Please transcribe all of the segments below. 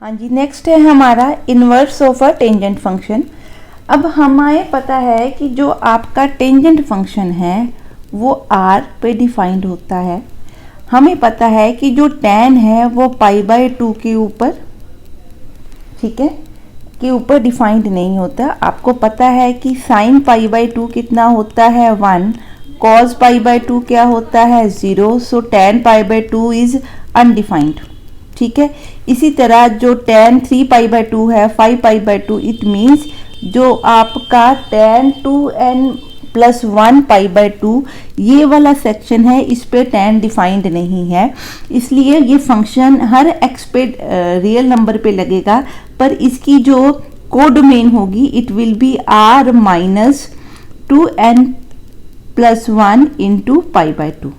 हाँ जी, नेक्स्ट है हमारा inverse of a tangent function. अब हमें पता है कि जो आपका टेंजेंट फंक्शन है वो r पे डिफाइंड होता है। हमें पता है कि जो tan है वो π/2 के ऊपर, ठीक है, के ऊपर डिफाइंड नहीं होता। आपको पता है कि sin π/2 कितना होता है 1, cos π/2 क्या होता है 0, सो tan π/2 इज अनडिफाइंड, ठीक है। इसी तरह जो tan 3π/2 है 5π/2, इट मीन्स जो आपका tan 2n+1 π/2 ये वाला सेक्शन है, इस पे tan डिफाइंड नहीं है, इसलिए ये फंक्शन हर x पे रियल नंबर पे लगेगा, पर इसकी जो कोडोमेन होगी it will B r-2n+1 into π/2,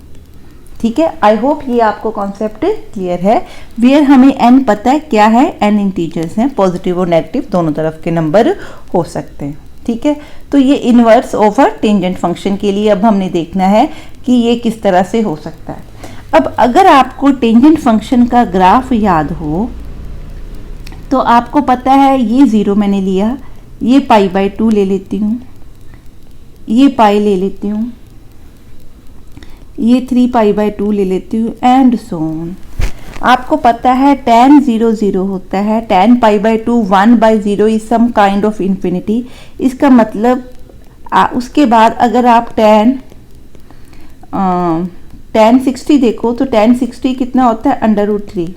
ठीक है। आई होप ये आपको कॉन्सेप्ट क्लियर है। वेयर हमें n पता है क्या है, n इंटीजर्स हैं, पॉजिटिव और नेगेटिव दोनों तरफ के नंबर हो सकते हैं, ठीक है। तो ये inverse of a tangent function के लिए अब हमने देखना है कि ये किस तरह से हो सकता है। अब अगर आपको टेंजेंट फंक्शन का ग्राफ याद हो तो आपको पता है ये 0 मैंने लिया, ये π/2 ले लेती हूँ, ये पाई ले लेती हूँ, ये 3π/2 ले लेती हूँ एंड सो ऑन। आपको पता है tan 0 0 होता है, tan π/2 1/0 is some kind of infinity. इसका मतलब उसके बाद अगर आप tan 60 देखो तो tan 60 कितना होता है √3,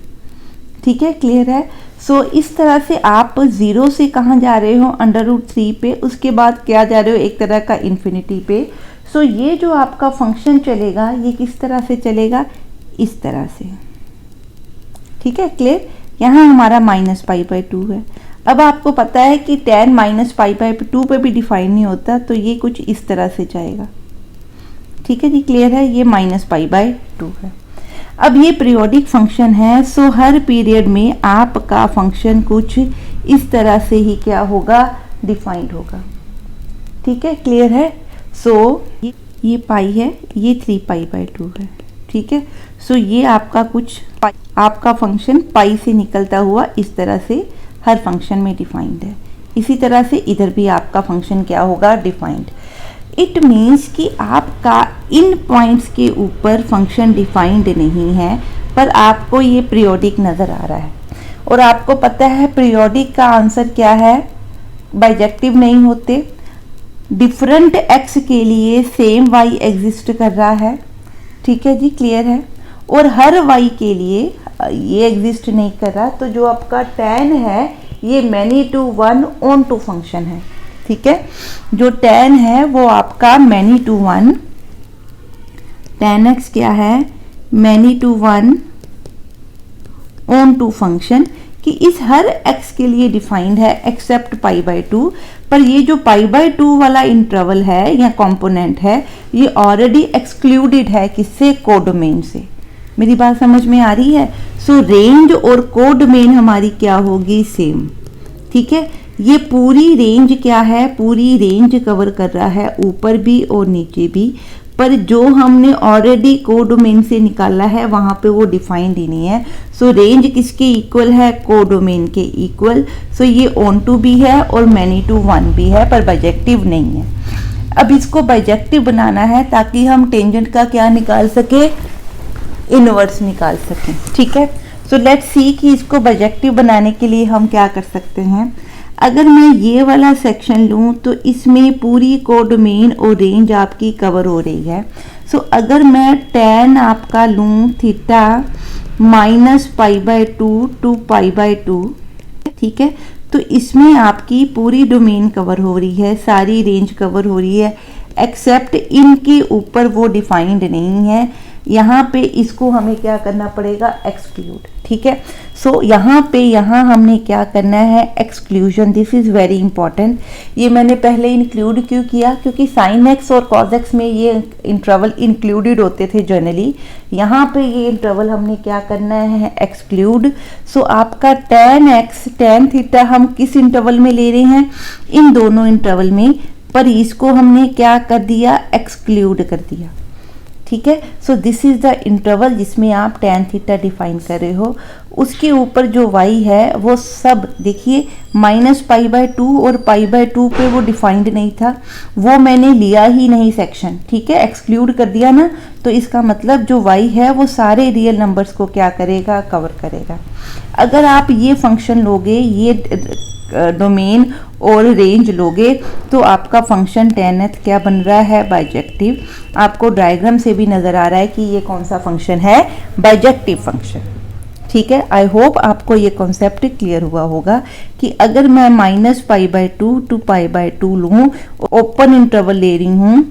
ठीक है, क्लियर है। सो इस तरह से आप 0 से कहाँ जा रहे हो √3 पे, उसके बाद क्या जा रहे हो एक तरह का इन्फिनिटी पे। सो ये जो आपका फंक्शन चलेगा ये किस तरह से चलेगा, इस तरह से, ठीक है, क्लियर। यहाँ हमारा -π/2 है। अब आपको पता है कि tan -π/2 पे भी डिफाइन नहीं होता, तो ये कुछ इस तरह से जाएगा, ठीक है जी, क्लियर है। ये -π/2 है। अब ये पीरियोडिक फंक्शन है, सो हर पीरियड में आपका फंक्शन कुछ इस तरह से ही क्या होगा, डिफाइंड होगा, ठीक है, क्लियर है। सो ये पाई है, ये 3π/2 है, ठीक है। सो ये आपका कुछ आपका फंक्शन पाई से निकलता हुआ इस तरह से हर फंक्शन में डिफाइंड है। इसी तरह से इधर भी आपका फंक्शन क्या होगा, डिफाइंड। इट मीन्स कि आपका इन पॉइंट्स के ऊपर फंक्शन डिफाइंड नहीं है, पर आपको ये पीरियोडिक नज़र आ रहा है। और आपको पता है पीरियोडिक का आंसर क्या है, बाइजेक्टिव नहीं होते, डिफरेंट x के लिए सेम y एग्जिस्ट कर रहा है, ठीक है जी, क्लियर है। और हर y के लिए ये एग्जिस्ट नहीं कर रहा, तो जो आपका tan है ये many to 1 onto function है, ठीक है। जो tan है वो आपका मैनी टू 1, tan x क्या है, many to 1 onto function, कि इस हर x के लिए डिफाइंड है एक्सेप्ट π/2। पर ये जो π/2 वाला इंटरवल है या कंपोनेंट है ये ऑलरेडी एक्सक्लूडेड है, किससे, कोडोमेन से। मेरी बात समझ में आ रही है। सो रेंज और कोडोमेन हमारी क्या होगी, सेम, ठीक है। ये पूरी रेंज क्या है, पूरी रेंज कवर कर रहा है, ऊपर भी और नीचे भी, पर जो हमने ऑलरेडी कोडोमेन से निकाला है वहाँ पे वो डिफाइंड ही नहीं है। सो रेंज किसके इक्वल है, कोडोमेन के इक्वल। सो ये ऑन टू भी है और मैनी टू 1 भी है, पर बाइजेक्टिव नहीं है। अब इसको बाइजेक्टिव बनाना है ताकि हम टेंजेंट का क्या निकाल सके, इनवर्स निकाल सकें, ठीक है। सो लेट्स सी कि इसको बाइजेक्टिव बनाने के लिए हम क्या कर सकते हैं। अगर मैं ये वाला सेक्शन लूँ तो इसमें पूरी कोडोमेन और रेंज आपकी कवर हो रही है। सो अगर मैं tan आपका लूँ थीटा -π/2 टू π/2, ठीक है, तो इसमें आपकी पूरी डोमेन कवर हो रही है, सारी रेंज कवर हो रही है, एक्सेप्ट इनके ऊपर वो डिफाइंड नहीं है। यहाँ पे इसको हमें क्या करना पड़ेगा, एक्सक्लूड, ठीक है। सो यहाँ हमने क्या करना है, exclusion. This is very important. ये मैंने पहले इंक्लूड क्यों किया, क्योंकि sin x और cos x में ये इंटरवल इंक्लूडेड होते थे जनरली। यहाँ पे ये इंटरवल हमने क्या करना है, एक्सक्लूड। सो आपका tan x tan थीटा हम किस इंटरवल में ले रहे हैं, इन दोनों इंटरवल में, पर इसको हमने क्या कर दिया, एक्सक्लूड कर दिया, ठीक है। So this is the interval जिसमें आप tan थीटा डिफाइन कर रहे हो। उसके ऊपर जो y है वो सब देखिए -π/2 और π/2 पे वो डिफाइंड नहीं था, वो मैंने लिया ही नहीं सेक्शन, ठीक है, एक्सक्लूड कर दिया ना। तो इसका मतलब जो y है वो सारे रियल नंबर्स को क्या करेगा, कवर करेगा। अगर आप ये फंक्शन लोगे, ये डोमेन और रेंज लोगे, तो आपका फंक्शन tan h क्या बन रहा है, बाइजेक्टिव। आपको डायग्राम से भी नज़र आ रहा है कि ये कौन सा फंक्शन है, बाइजेक्टिव फंक्शन, ठीक है। आई होप आपको ये कॉन्सेप्ट क्लियर हुआ होगा कि अगर मैं -π/2 टू π/2 लूँ, ओपन इंटरवल ले रही हूँ,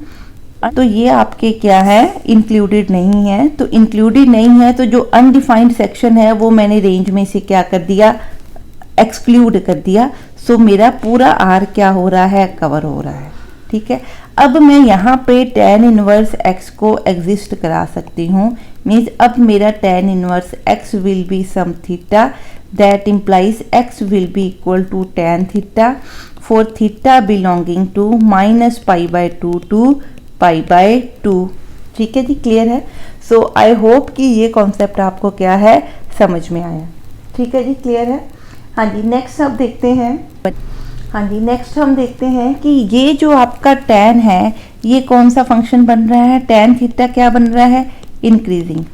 तो ये आपके क्या है, इंक्लूडेड नहीं है। तो इंक्लूडेड नहीं है तो जो अनडिफाइंड सेक्शन है वो मैंने रेंज में से क्या कर दिया, एक्सक्लूड कर दिया। सो मेरा पूरा आर क्या हो रहा है, कवर हो रहा है, ठीक है। अब मैं यहाँ पे tan इनवर्स x को एग्जिस्ट करा सकती हूँ। मीन्स अब मेरा tan inverse x will be some theta, that implies x will be equal to tan theta for theta belonging to -π/2 to π/2, ठीक है जी, क्लियर है। सो आई होप कि ये कॉन्सेप्ट आपको क्या है, समझ में आया, ठीक है जी, क्लियर है। हाँ जी, नेक्स्ट अब देखते हैं। हाँ जी, नेक्स्ट हम देखते हैं कि ये जो आपका tan है ये कौन सा फंक्शन बन रहा है, tan थीटा क्या बन रहा है, इंक्रीजिंग।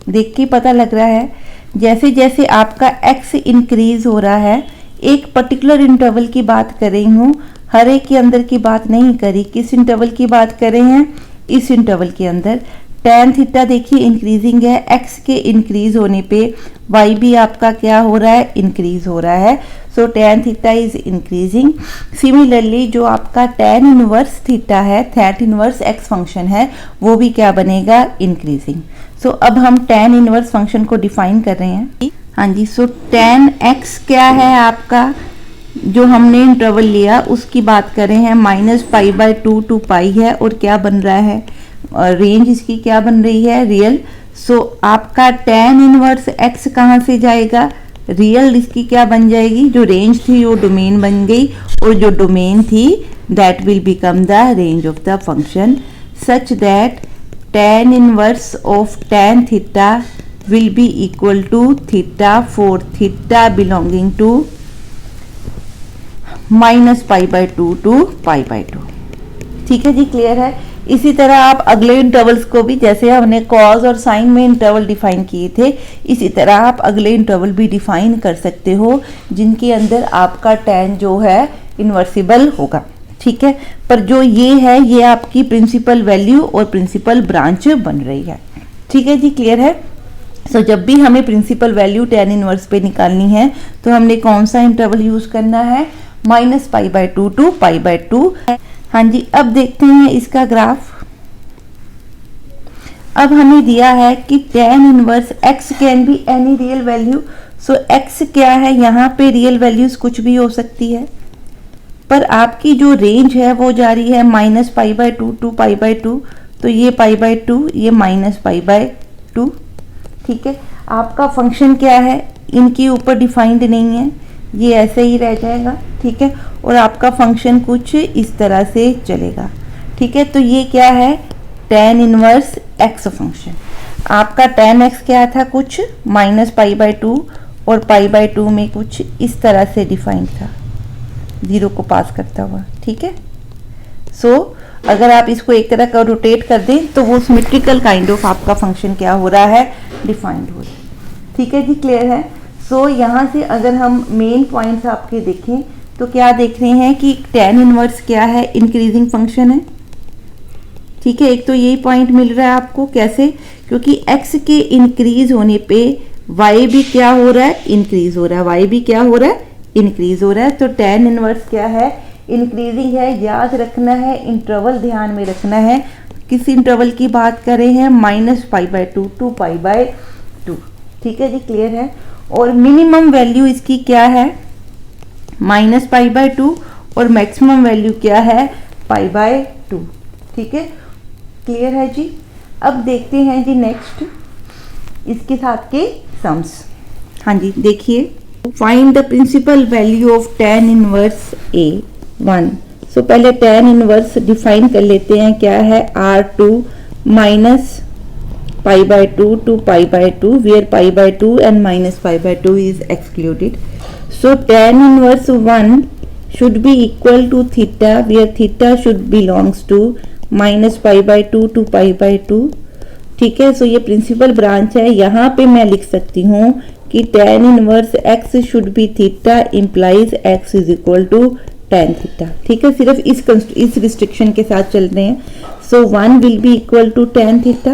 देख के पता लग रहा है जैसे जैसे आपका x इंक्रीज हो रहा है, एक पर्टिकुलर इंटरवल की बात कर रही हूँ, हर एक के अंदर की बात नहीं करी। किस इंटरवल की बात कर रहे हैं, इस इंटरवल के अंदर tan थीटा देखिए इंक्रीजिंग है, x के इंक्रीज होने पे y भी आपका क्या हो रहा है, इंक्रीज हो रहा है। सो tan theta is increasing. Similarly जो आपका tan इनवर्स थीटा है, दैट इनवर्स x फंक्शन है, वो भी क्या बनेगा, इंक्रीजिंग। सो अब हम tan इनवर्स फंक्शन को डिफाइन कर रहे हैं। हाँ जी, सो tan x क्या है आपका, जो हमने इंटरवल लिया उसकी बात कर रहे हैं, -π/2 टू π है और क्या बन रहा है, रेंज इसकी क्या बन रही है, रियल। सो आपका tan इनवर्स x कहाँ से जाएगा, रियल इसकी क्या बन जाएगी, जो रेंज थी वो डोमेन बन गई, और जो डोमेन थी that will become the range of the function such that tan inverse of tan theta will be equal to theta for theta belonging to -π/2 to π/2, ठीक है जी, क्लियर है। इसी तरह आप अगले इंटरवल्स को भी, जैसे हमने कॉज और साइन में इंटरवल डिफाइन किए थे, इसी तरह आप अगले इंटरवल भी डिफाइन कर सकते हो जिनके अंदर आपका tan जो है इन्वर्सिबल होगा, ठीक है। पर जो ये है ये आपकी प्रिंसिपल वैल्यू और प्रिंसिपल ब्रांच बन रही है, ठीक है जी, क्लियर है। सो जब भी हमें प्रिंसिपल वैल्यू tan इनवर्स पे निकालनी है तो हमने कौन सा इंटरवल यूज करना है, -π/2 टू π/2। हाँ जी, अब देखते हैं इसका ग्राफ। अब हमें दिया है कि tan inverse x can be any real value. So x क्या है, यहाँ पे रियल वैल्यूज कुछ भी हो सकती है, पर आपकी जो रेंज है वो जा रही है -π/2 टू π/2, तो ये π/2, ये -π/2, ठीक है। आपका फंक्शन क्या है, इनके ऊपर डिफाइंड नहीं है, ये ऐसे ही रह जाएगा, ठीक है। और आपका फंक्शन कुछ इस तरह से चलेगा, ठीक है। तो ये क्या है, tan इनवर्स x फंक्शन। आपका tan x क्या था, कुछ -π/2 और π/2 में कुछ इस तरह से डिफाइंड था, 0 को पास करता हुआ, ठीक है। सो अगर आप इसको एक तरह का रोटेट कर दें तो वो सिमेट्रिकल काइंड ऑफ आपका फंक्शन क्या हो रहा है, डिफाइंड हो रहा है, ठीक है जी, क्लियर है। सो यहाँ से अगर हम मेन पॉइंट्स आपके देखें तो क्या देख रहे हैं कि tan इनवर्स क्या है, इंक्रीजिंग फंक्शन है, ठीक है। एक तो यही पॉइंट मिल रहा है आपको, कैसे, क्योंकि x के इंक्रीज होने पे y भी क्या हो रहा है, इंक्रीज हो रहा है, y भी क्या हो रहा है, इंक्रीज हो रहा है। तो tan इनवर्स क्या है, इंक्रीजिंग है। याद रखना है, इंटरवल ध्यान में रखना है, किस इंटरवल की बात कर रहे हैं, -π/2 टू π/2, ठीक है जी, क्लियर है। और मिनिमम वैल्यू इसकी क्या है, -π/2, और मैक्सिमम वैल्यू क्या है, π/2, ठीक है, क्लियर है जी। अब देखते हैं जी नेक्स्ट इसके साथ के सम्स। हाँ जी, देखिए, find the principal value of tan inverse A1। So पहले tan इनवर्स डिफाइन कर लेते हैं, क्या है, R2 - pi by 2 to pi by 2 where pi by 2 and minus pi by 2 is excluded. So tan inverse 1 should be equal to theta where theta should belongs to minus pi by 2 to pi by 2. ठीक है, सो ये principal branch है। यहाँ पे मैं लिख सकती हूँ कि tan inverse x should be theta implies x is equal to tan theta. ठीक है, सिर्फ इस रिस्ट्रिक्शन के साथ चल रहे हैं। So 1 will be equal to tan theta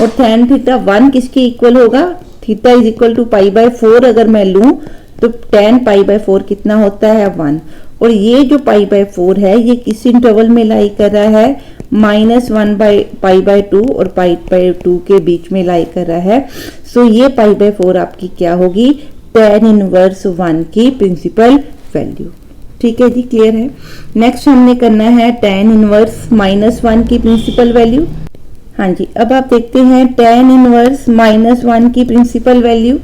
और tan थीटा 1 किसके इक्वल होगा, theta is equal to pi by 4 अगर मैं लूं तो tan पाई बाय 4 कितना होता है 1। और ये जो पाई बाय 4 है ये किस इंटरवल में लाई कर रहा है, -1 बाई पाई बाय 2 और पाई बाय 2 के बीच में लाई कर रहा है। सो ये पाई बाय 4 आपकी क्या होगी, tan इनवर्स 1 की प्रिंसिपल वैल्यू। ठीक है जी, क्लियर है। नेक्स्ट हमने करना है tan इनवर्स -1 की प्रिंसिपल वैल्यू। हाँ जी, अब आप देखते हैं tan इनवर्स -1 की प्रिंसिपल वैल्यू।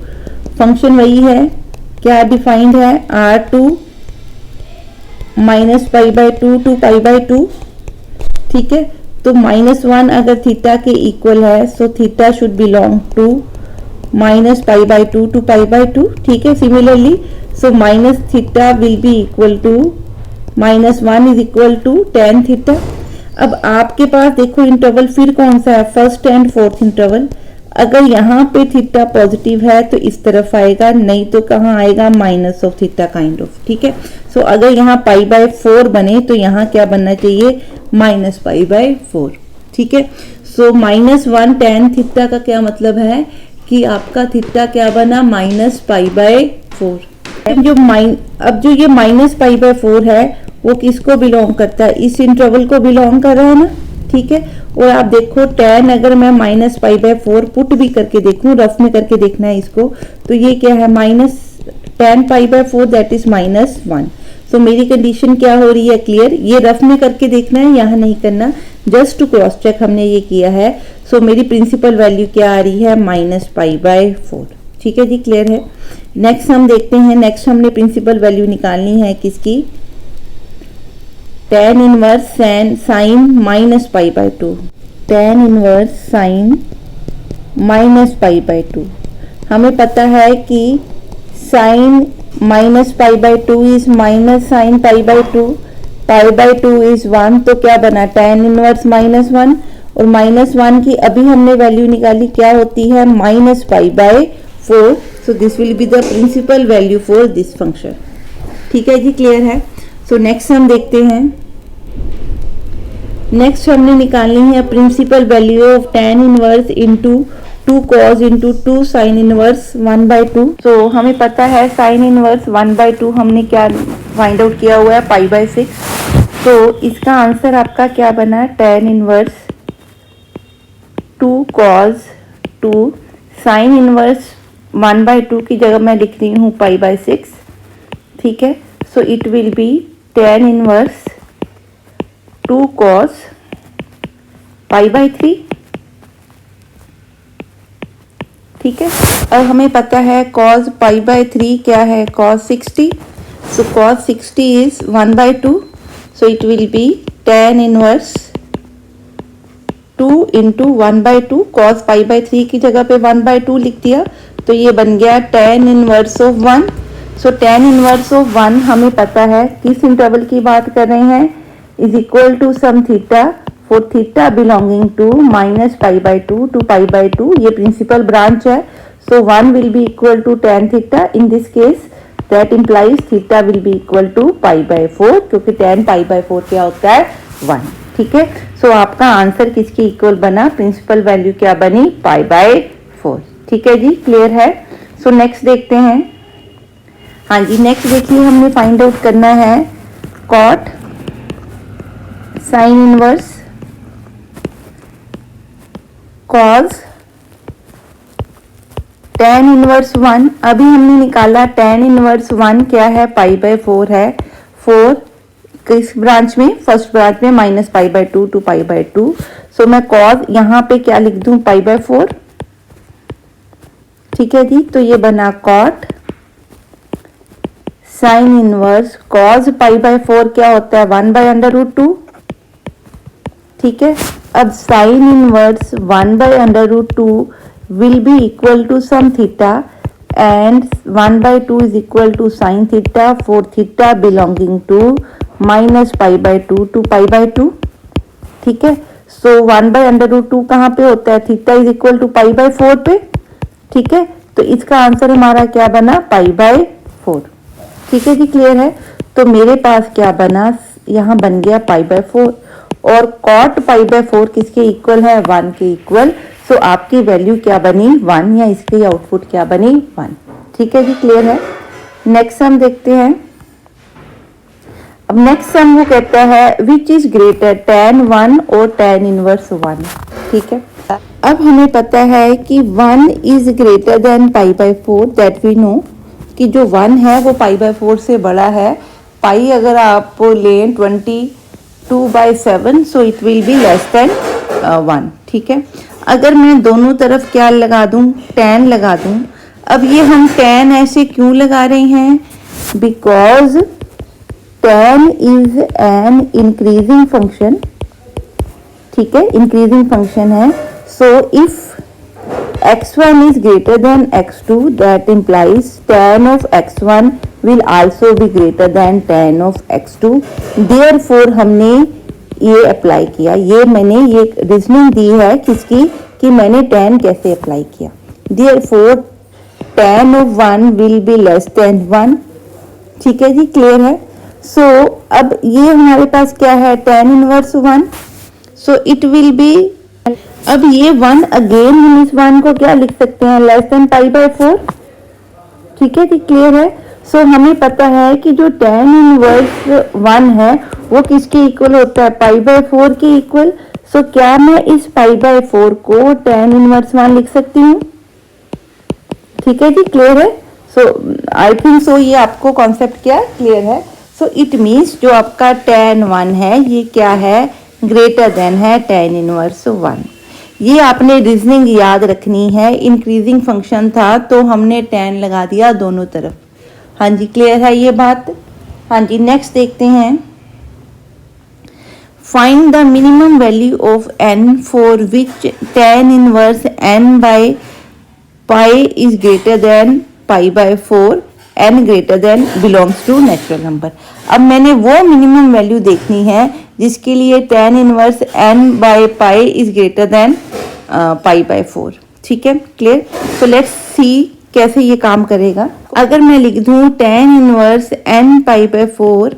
फंक्शन वही है, क्या डिफाइंड है, R2 minus pi by 2 to pi by 2। ठीक है, तो -1 अगर थीटा के इक्वल है so theta should belong to minus pi by 2 to pi by 2। ठीक है, similarly so minus theta will be equal to -1 is equal to tan theta. अब आपके पास देखो इंटरवल फिर कौन सा है, फर्स्ट एंड फोर्थ इंटरवल। अगर यहाँ पे थीटा पॉजिटिव है तो इस तरफ आएगा, नहीं तो कहाँ आएगा, minus of theta kind of. ठीक है, सो अगर यहाँ पाई बाय 4 बने तो यहाँ क्या बनना चाहिए, माइनस पाई बाय 4। ठीक है, सो -1 tan थीटा का क्या मतलब है कि आपका थीटा क्या बना, माइनस पाई बाय 4। अब जो ये माइनस पाई बाय 4 है वो किसको बिलोंग करता है, इस इंटरवल को बिलोंग कर रहा है ना। ठीक है, और आप देखो tan अगर मैं माइनस पाई बाय 4 पुट भी करके देखूं, रफ में करके देखना है इसको, तो ये क्या है, minus tan pi by 4 that is -1। सो मेरी कंडीशन क्या हो रही है, क्लियर। ये रफ में करके देखना है, यहाँ नहीं करना, जस्ट टू क्रॉस चेक हमने ये किया है। सो मेरी प्रिंसिपल वैल्यू क्या आ रही है, -π/4। ठीक है जी, क्लियर है। नेक्स्ट हम देखते हैं, नेक्स्ट हमने प्रिंसिपल वैल्यू निकालनी है किसकी, tan inverse sin -π/2, tan inverse sin -π/2। हमें पता है कि sin -π/2 is minus sin π/2, π/2 is 1, तो क्या बना, tan इनवर्स -1 और -1 की अभी हमने वैल्यू निकाली क्या होती है, -π/4। So this will be the principal value for this function. ठीक है जी, क्लियर है। सो नेक्स्ट हम देखते हैं, नेक्स्ट हमने निकालनी है principal value of tan inverse into 2 cos into 2 sin inverse 1/2। So हमें पता है sin इनवर्स 1/2 हमने क्या फाइंड आउट किया हुआ है, π/6। तो इसका आंसर आपका क्या बना, tan inverse 2 cos 2 sin inverse 1/2 की जगह मैं लिख रही हूँ π/6। ठीक है, सो it will B tan inverse 2 cos π/3। ठीक है, और हमें पता है cos π/3 क्या है, cos 60। So cos 60 is 1/2। So it will B tan inverse 2 into 1/2, cos π/3 की जगह पे 1/2 लिख दिया, तो ये बन गया tan inverse of 1। So tan inverse of 1 हमें पता है किस इंटरवल की बात कर रहे हैं, is equal to some theta for theta belonging to -π/2 to π/2। ये प्रिंसिपल ब्रांच है। So 1 will be equal to tan theta, in this case that implies theta will be equal to π/4, क्योंकि tan π/4 क्या होता है, 1। ठीक है, सो आपका आंसर किसके इक्वल बना, प्रिंसिपल वैल्यू क्या बनी, π/4। ठीक है जी, क्लियर है। सो नेक्स्ट देखते हैं, हाँ जी, नेक्स्ट देखिए हमने फाइंड आउट करना है cot sin inverse cos tan inverse 1। अभी हमने निकाला tan इनवर्स 1 क्या है, π/4 है। 4 किस ब्रांच में, फर्स्ट ब्रांच में -π/2 टू π/2। सो मैं cos यहाँ पे क्या लिख दूं, π/4। ठीक है जी, तो ये बना cot sin इनवर्स cos π/4 क्या होता है, 1/√2। ठीक है, अब sine inverse 1/√2 will be equal to some theta and 1/2 is equal to sin theta for theta belonging to -π/2 to π/2. ठीक है, सो 1/√2 कहाँ पे होता है, थीटा इज इक्वल टू π/4 पे. ठीक है, तो इसका आंसर हमारा क्या बना, π/4. ठीक है जी, क्लियर है. तो मेरे पास क्या बना, यहाँ बन गया π/4 और cot π/4 किसके इक्वल है, 1 के इक्वल. सो आपकी वैल्यू क्या बनी, 1, या इसकी आउटपुट क्या बनी, 1. ठीक है जी, क्लियर है. नेक्स्ट सम देखते हैं. अब नेक्स्ट सम वो कहता है विच इज ग्रेटर tan 1 और tan इनवर्स 1. ठीक है, अब हमें पता है कि 1 is greater than π/4, that we know कि जो 1 है वो π/4 से बड़ा है. पाई अगर आप लें 22/7, सो it will B less than 1. ठीक है, अगर मैं दोनों तरफ क्या लगा दूं, tan लगा दूं. अब ये हम tan ऐसे क्यों लगा रहे हैं, because tan is an increasing function. ठीक है, इंक्रीजिंग फंक्शन है. So if x1 is greater than x2, that implies tan of x1 will also be greater than tan of x2. Therefore हमने ये अप्लाई किया, ये मैंने ये रीजनिंग दी है किसकी, कि मैंने tan कैसे अप्लाई किया. Therefore tan of 1 will be less than 1. ठीक है जी, क्लियर है. सो अब ये हमारे पास क्या है, tan inverse 1. So it will B, अब ये 1 अगेन हम इस 1 को क्या लिख सकते हैं, लेस देन π/4. ठीक है जी, क्लियर है. सो हमें पता है कि जो tan इनवर्स 1 है वो किसके इक्वल होता है, π/4 के इक्वल. सो क्या मैं इस π/4 को tan इनवर्स 1 लिख सकती हूँ. ठीक है जी, क्लियर है. सो आई थिंक सो ये आपको कॉन्सेप्ट क्या क्लियर है. सो इट मीन्स जो आपका tan 1 है ये क्या है, ग्रेटर देन है tan इनवर्स 1. ये आपने रीजनिंग याद रखनी है. इंक्रीजिंग फंक्शन था तो हमने tan लगा दिया दोनों तरफ. हाँ जी, क्लियर है ये बात. हाँ जी, नेक्स्ट देखते हैं. Find the minimum value of n for which tan inverse n/π is greater than π/4, n greater than belongs to natural number. अब मैंने वो मिनिमम वैल्यू देखनी है जिसके लिए tan inverse n/π is greater than π/4. ठीक है, क्लियर. सो लेट्स सी कैसे ये काम करेगा. अगर मैं लिख दूं tan inverse n/4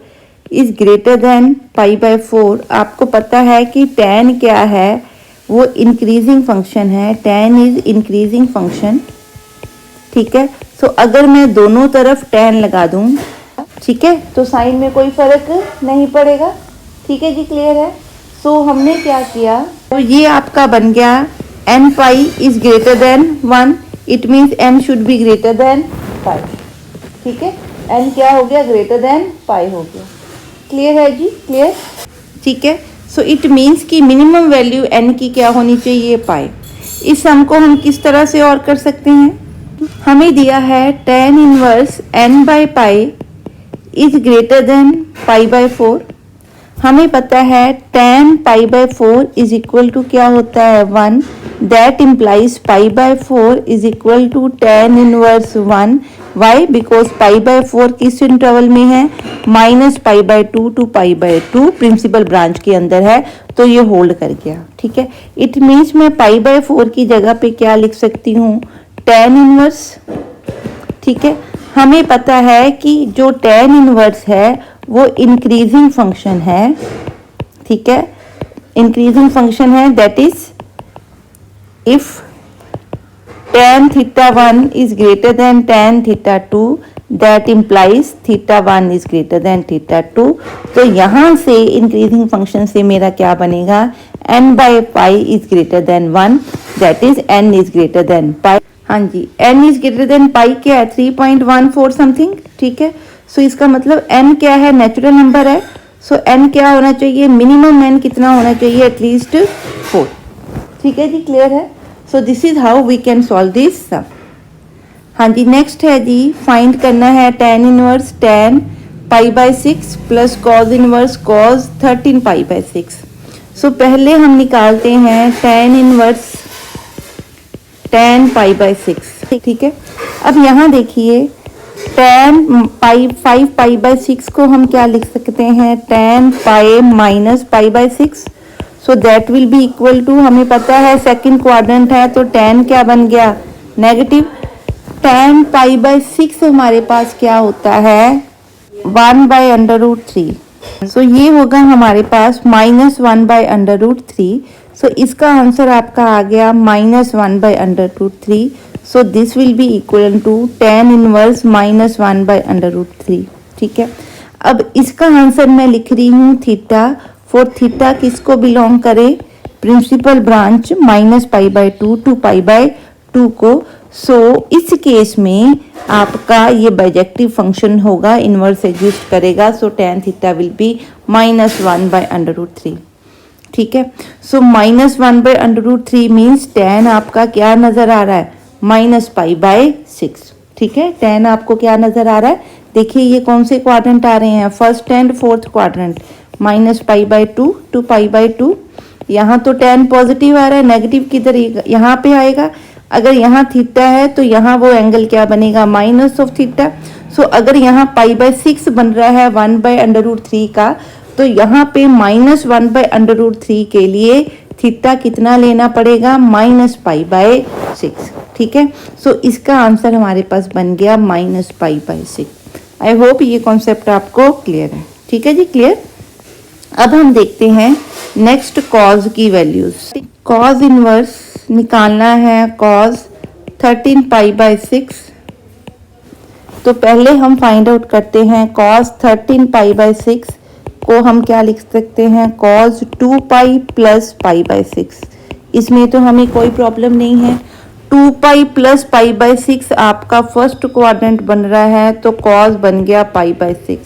is greater than π/4, आपको पता है कि tan क्या है, वो इंक्रीजिंग फंक्शन है. tan is increasing function. ठीक है, सो अगर मैं दोनों तरफ tan लगा दूं, ठीक है, तो साइन में कोई फर्क नहीं पड़ेगा. ठीक है जी, क्लियर है. सो हमने क्या किया, तो ये आपका बन गया n/π is greater then 1. It means n should be greater than 5. ठीक है, n क्या हो गया, ग्रेटर देन π हो गया. क्लियर है जी, क्लियर. ठीक है, सो इट मीन्स कि मिनिमम वैल्यू n की क्या होनी चाहिए, π. इस सम को हम किस तरह से और कर सकते हैं, हमें दिया है tan inverse n/π is greater than π/4. हमें पता है tan π/4 इज इक्वल टू क्या होता है, 1. That implies π/4 is equal to tan inverse 1. Why, because π/4 किस इंटरवल में है, -π/2 टू π/2 प्रिंसिपल ब्रांच के अंदर है, तो ये होल्ड कर गया. ठीक है, इट मीन्स मैं π/4 की जगह पे क्या लिख सकती हूँ, tan इनवर्स. ठीक है, हमें पता है कि जो tan इनवर्स है वो इंक्रीजिंग फंक्शन है. ठीक है, इंक्रीजिंग फंक्शन है. That is if tan θ1 is greater than tan θ2, that implies θ1 is greater than θ2. तो यहाँ से इंक्रीजिंग फंक्शन से मेरा क्या बनेगा, n/π is greater than 1, that is n is greater than π. हाँ जी, n is greater than π क्या है, 3.14 समथिंग. ठीक है, सो इसका मतलब n क्या है, नेचुरल नंबर है. सो n क्या होना चाहिए, मिनिमम n कितना होना चाहिए, एटलीस्ट 4. ठीक है जी, क्लियर है. So this is how we can solve this sum. हाँ जी, नेक्स्ट है जी, फाइंड करना है tan inverse tan π/6 plus cos inverse cos 13π/6. So पहले हम निकालते हैं tan inverse tan pi by 6, ठीक है। अब यहाँ देखिए tan पाई 5 पाई बाय 6 को हम क्या लिख सकते हैं, tan pi minus pi by 6। So that will be equal to, हमें पता है सेकंड क्वाड्रेंट है तो tan क्या बन गया, नेगेटिव। tan पाई बाय 6 हमारे पास क्या होता है, 1 बाय अंडर रूट 3। सो ये होगा हमारे पास -1 बाय अंडर रूट 3। सो इसका आंसर आपका आ गया -1 by under root 3। So this will be equal to tan inverse -1 by under root 3, ठीक है। अब इसका आंसर मैं लिख रही हूँ थीटा, फॉर थीटा किसको बिलोंग करे, प्रिंसिपल ब्रांच -π/2 टू π/2 को। सो इस केस में आपका ये बाइजेक्टिव फंक्शन होगा, इनवर्स एग्जिस्ट करेगा। So tan theta will be -1 by under root 3, ठीक है। So -1 by under root 3 means tan आपका क्या नजर आ रहा है, -π/6, ठीक है। tan आपको क्या नजर आ रहा है, देखिए ये कौन से क्वाड्रेंट आ रहे हैं, first and fourth quadrant, -π/2 to π/2। यहाँ तो tan पॉजिटिव आ रहा है, नेगेटिव किधर यहाँ पे आएगा। अगर यहाँ थीटा है तो यहाँ वो एंगल क्या बनेगा, माइनस ऑफ थीटा। सो अगर यहाँ π/6 बन रहा है 1 बाय अंडर रूट 3 का, तो यहाँ पे -1 बाय अंडर रूट 3 के लिए थीटा कितना लेना पड़ेगा, -π/6, ठीक है। सो इसका आंसर हमारे पास बन गया -π/6। आई होप ये कॉन्सेप्ट आपको क्लियर है, ठीक है जी, क्लियर। अब हम देखते हैं नेक्स्ट कॉज की वैल्यूज। कॉज इनवर्स निकालना है, कॉज 13π/6। तो पहले हम फाइंड आउट करते हैं कॉज 13π/6 को हम क्या लिख सकते हैं, कॉज 2π प्लस π/6। इसमें तो हमें कोई प्रॉब्लम नहीं है। 2π प्लस π/6 आपका फर्स्ट क्वाड्रेंट बन रहा है, तो कॉज बन गया π/6।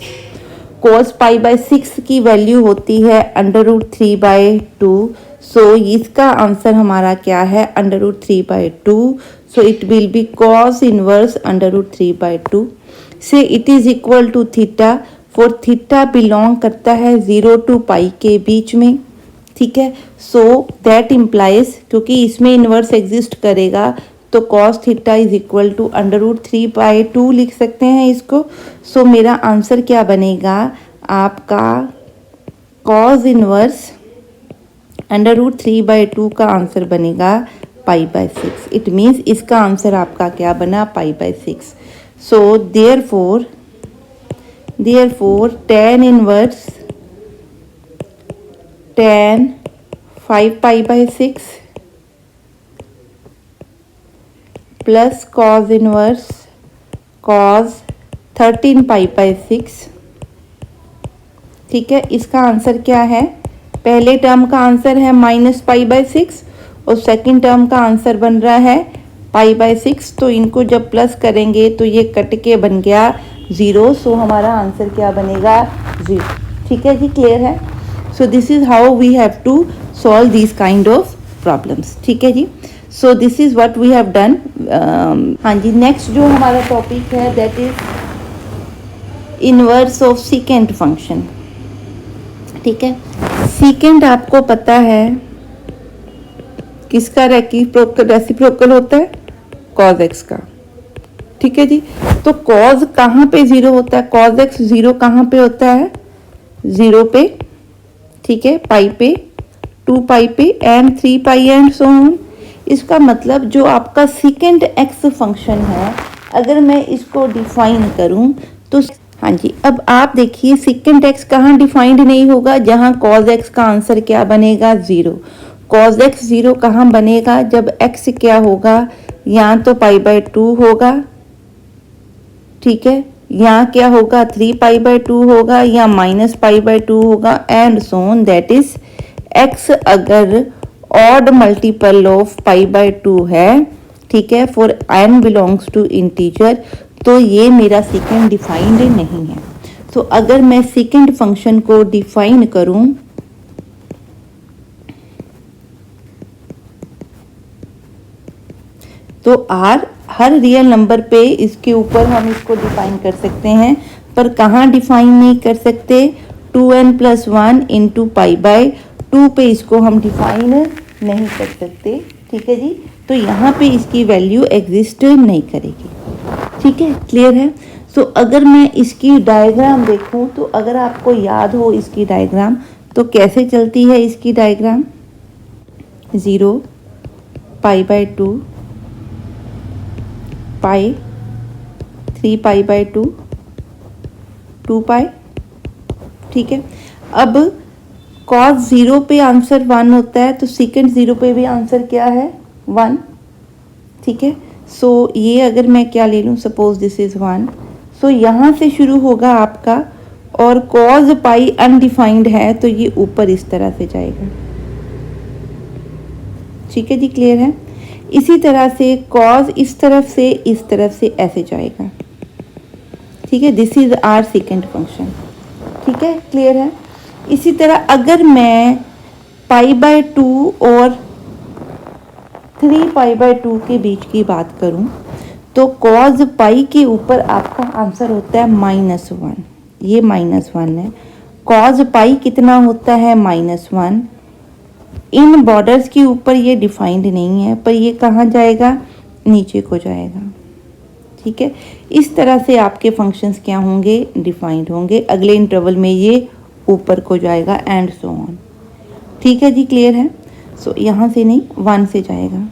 कॉस π/6 की वैल्यू होती है √3/2। सो इसका आंसर हमारा क्या है, √3/2। So it will be cos inverse √3/2 से it is equal to theta, for theta belong करता है 0 टू π के बीच में, ठीक है। सो दैट इम्प्लाइज, क्योंकि इसमें इनवर्स एग्जिस्ट करेगा, तो cos theta is equal to √3/2 लिख सकते हैं इसको। सो मेरा आंसर क्या बनेगा आपका, cos इनवर्स √3/2 का आंसर बनेगा π/6। इट मीन्स इसका आंसर आपका क्या बना, π/6। So therefore tan inverse tan 5π/6 plus cos inverse cos 13π/6, ठीक है। इसका आंसर क्या है, पहले टर्म का आंसर है -π/6 और सेकंड टर्म का आंसर बन रहा है π/6। तो इनको जब प्लस करेंगे तो ये कट के बन गया 0। सो हमारा आंसर क्या बनेगा, 0, ठीक है जी, क्लियर है। So this is how we have to solve this kind of problems, ठीक है जी। So this is what we have done. हाँ जी, नेक्स्ट जो हमारा टॉपिक है that is inverse of secant function, ठीक है। सीकेंट आपको पता है किसका रेसिप्रोकल होता है, cos x का, ठीक है जी। तो cos कहाँ पे 0 होता है, cos x 0 कहाँ पे होता है, 0 पे, ठीक है, पाई पे, 2π पे एंड 3π एंड सो ऑन। इसका मतलब जो आपका सीकेंट x फंक्शन है, अगर मैं इसको डिफाइन करूं तो हाँ जी, अब आप देखिए सीकेंट x कहाँ डिफाइंड नहीं होगा, जहाँ cos x का आंसर क्या बनेगा, 0। cos x 0 कहाँ बनेगा, जब x क्या होगा, यहाँ तो π/2 होगा, ठीक है, यहाँ क्या होगा 3π/2 होगा, या -π/2 होगा and so on. That is x अगर ऑड मल्टीपल ऑफ π/2 है, ठीक है, for n belongs to integer, तो ये मेरा सीकेंट डिफाइंड नहीं है। तो अगर मैं सीकेंट फंक्शन को डिफाइन करूं तो r हर रियल नंबर पे इसके ऊपर हम इसको डिफाइन कर सकते हैं, पर कहाँ डिफाइन नहीं कर सकते, 2n + 1 × π/2 2 पे इसको हम डिफाइन नहीं कर सकते, ठीक है जी। तो यहाँ पे इसकी वैल्यू एग्जिस्ट नहीं करेगी, ठीक है, क्लियर है। सो अगर मैं इसकी डायग्राम देखूँ तो अगर आपको याद हो इसकी डायग्राम तो कैसे चलती है इसकी डायग्राम, 0 π/2 पाई 3 π/2 2 पाई, ठीक है। अब cos 0 पे आंसर 1 होता है तो सेकंड 0 पे भी आंसर क्या है 1, ठीक है। सो ये अगर मैं क्या ले लूँ, सपोज दिस इज 1, सो यहाँ से शुरू होगा आपका, और cos पाई अनडिफाइंड है तो ये ऊपर इस तरह से जाएगा, ठीक है जी, क्लियर है। इसी तरह से cos इस तरफ से ऐसे जाएगा, ठीक है। This is our second function, ठीक है, क्लियर है। इसी तरह अगर मैं π/2 और 3 π/2 के बीच की बात करूं तो cos पाई के ऊपर आपका आंसर होता है -1, ये -1 है। cos पाई कितना होता है -1। इन बॉर्डर्स के ऊपर ये डिफाइंड नहीं है, पर ये कहाँ जाएगा, नीचे को जाएगा, ठीक है। इस तरह से आपके फंक्शंस क्या होंगे, डिफाइंड होंगे। अगले इंटरवल में ये ऊपर को जाएगा एंड सो ऑन, ठीक है जी, क्लियर है। सो यहाँ से नहीं 1 से जाएगा,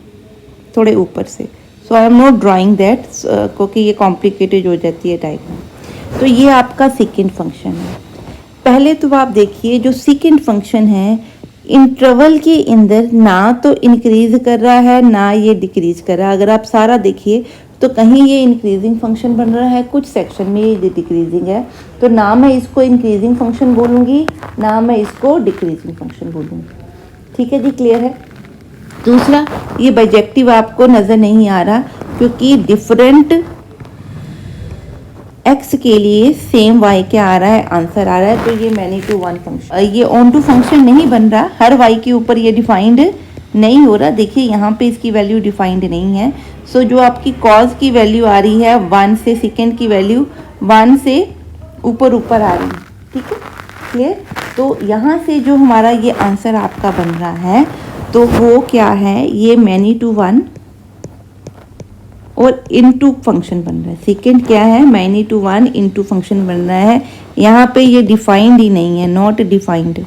थोड़े ऊपर से। So I am not drawing that क्योंकि ये कॉम्प्लिकेटेड हो जाती है डायग्राम। तो ये आपका सेकंड फंक्शन है। पहले तो आप देखिए जो सेकंड फंक्शन है इंटरवल के अंदर ना तो इंक्रीज कर रहा है ना ये डिक्रीज कर रहा है। अगर आप सारा देखिए तो कहीं ये इंक्रीजिंग फंक्शन बन रहा है, कुछ सेक्शन में ये डिक्रीजिंग है। तो ना मैं इसको इंक्रीजिंग फंक्शन बोलूँगी ना मैं इसको डिक्रीजिंग फंक्शन बोलूँगी, ठीक है जी, क्लियर है। दूसरा, ये बाइजेक्टिव आपको नज़र नहीं आ रहा क्योंकि डिफरेंट x के लिए सेम y क्या आ रहा है, आंसर आ रहा है। तो ये मैनी टू वन फंक्शन, ये ऑन टू फंक्शन नहीं बन रहा, हर y के ऊपर ये डिफाइंड नहीं हो रहा। देखिए यहाँ पे इसकी वैल्यू डिफाइंड नहीं है। सो जो आपकी cos की वैल्यू आ रही है 1 से, सेकेंड की वैल्यू 1 से ऊपर आ रही है, ठीक है, क्लियर। तो यहाँ से जो हमारा ये आंसर आपका बन रहा है तो वो क्या है, ये मैनी टू वन और इनटू फंक्शन बन रहा है। सेकेंड क्या है, many to one into function बन रहा है। यहाँ पे ये डिफाइंड ही नहीं है, नॉट डिफाइंड,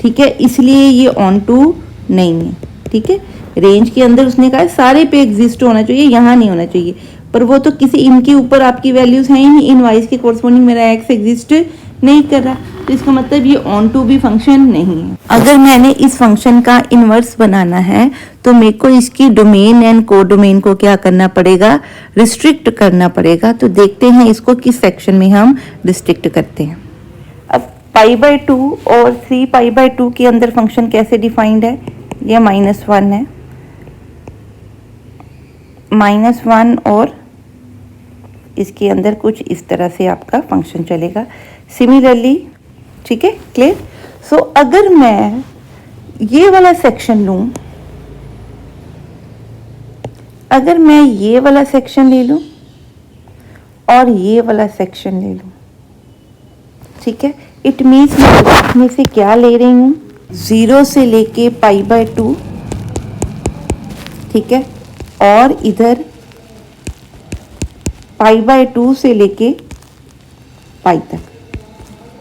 ठीक है, इसलिए ये ऑन टू नहीं है, ठीक है। रेंज के अंदर उसने कहा सारे पे एग्जिस्ट होना चाहिए, यहाँ नहीं होना चाहिए, पर वो तो किसी इनके ऊपर आपकी वैल्यूज हैं ही नहीं, इन वाइज के कोरस्पॉन्डिंग मेरा एक्स एग्जिस्ट नहीं कर रहा, तो इसका मतलब ये ऑन टू भी फंक्शन नहीं है। अगर मैंने इस फंक्शन का इन्वर्स बनाना है तो मेरे को इसकी डोमेन एंड को डोमेन को क्या करना पड़ेगा, रिस्ट्रिक्ट करना पड़ेगा। तो देखते हैं इसको किस सेक्शन में हम रिस्ट्रिक्ट करते हैं। अब π/2 और 3 π/2 के अंदर फंक्शन कैसे डिफाइंड है, ये -1 है, -1 और इसके अंदर कुछ इस तरह से आपका फंक्शन चलेगा। सिमिलरली, ठीक है, क्लियर। सो अगर मैं ये वाला सेक्शन लूं, अगर मैं ये वाला सेक्शन ले लूं और ये वाला सेक्शन ले लूं, ठीक है, इट मीन्स मैं इसमें से क्या ले रही हूं, 0 से लेके π/2, ठीक है, और इधर π/2 से लेके पाई तक,